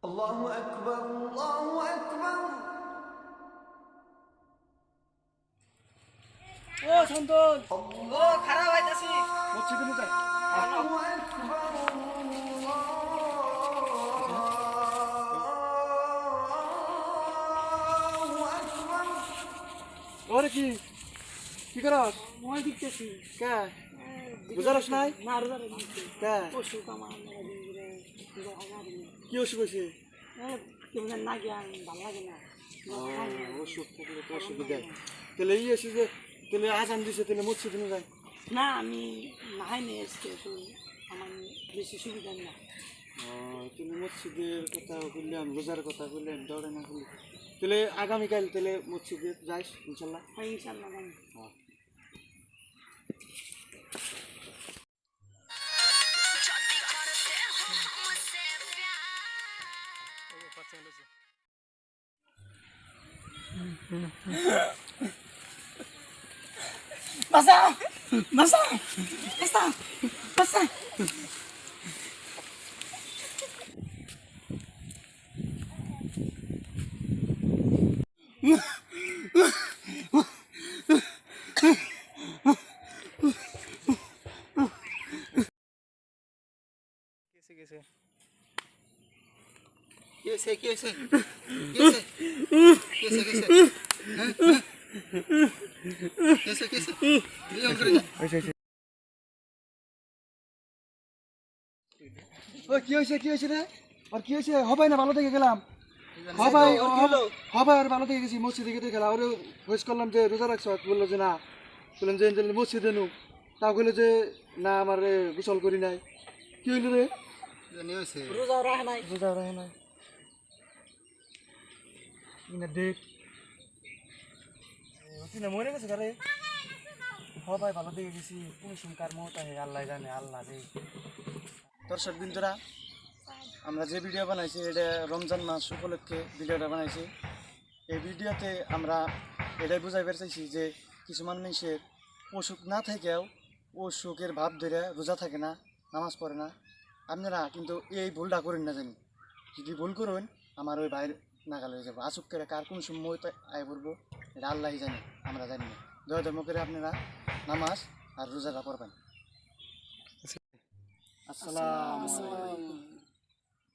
Allahu Akbar, Allahu Akbar. ও সন্তোষ Allah. ও খারাপ হইতাছি মসজিদ দিকে যা Allahu Akbar, Allahu Akbar. ওরে কি কি করস মই দেখতেছি কে বুঝারস নাই না রোজা রেখেছি কে পশু কামা আমরা দিলে কি অসুখ হয়েছে কেমন না জ্ঞান ভালো লাগে না অসুখ থাকলে তো অসুবিধা তাহলে এই এসে যে তাহলে আজান দিছে তাহলে মসজিদ নিয়ে যাই না আমি নাহাই নিয়ে এসছি তো আমার বেশি সুবিধা না তুমি মসজিদের কথা বললাম রোজার কথা বললাম দৌড়ে না বলি তাহলে আগামীকাল তাহলে মসজিদে যাইস ইনশাল্লাহ হয় ইনশাল্লাহ জানি বাঁচাও বাঁচাও বাঁচাও বাঁচাও কি হয়েছে কি হয়েছে রে আর কি হয়েছে হবাই না ভালো থেকে গেলাম হবাই আর ভালো থেকে গেছি মসজিদে গেতে গেলাম ওরে হয়েছ করলাম যে রোজা রাখছ বললো যে না বললাম যে মসজিদে নু তা বললো যে না আমার গোসল করি নাই কি হইল রে রোজা রাখে নাই রোজা রাখে নাই দেখ তুই মরে গেছে কারে হবাই ভালো থেকে গেছি কোন সুনকার মত আহে আল্লাহ জানে আল্লাহ রে দর্শক বিন্দুরা আমরা যে ভিডিও বানাইছি এটা রমজান মাস উপলক্ষে ভিডিওটা বানাইছি এই ভিডিওতে আমরা এটাই বুঝাইবার চাইছি যে কিছুমান মানুষের অসুখ না থেকেও অসুখের ভাব ধরে রোজা থাকে না নামাজ পড়ে না আপনারা কিন্তু এই ভুলটা করেন না জানি যদি ভুল করুন আমার ওই ভাইয়ের নাগাল হয়ে যাবো আসুক করে কার কোন সময় আয় পড়বো এটা আল্লাহই জানে আমরা জানি না দয়া ধর্ম করে আপনারা নামাজ আর রোজাটা পড়বেন আসসালামু আলাইকুম।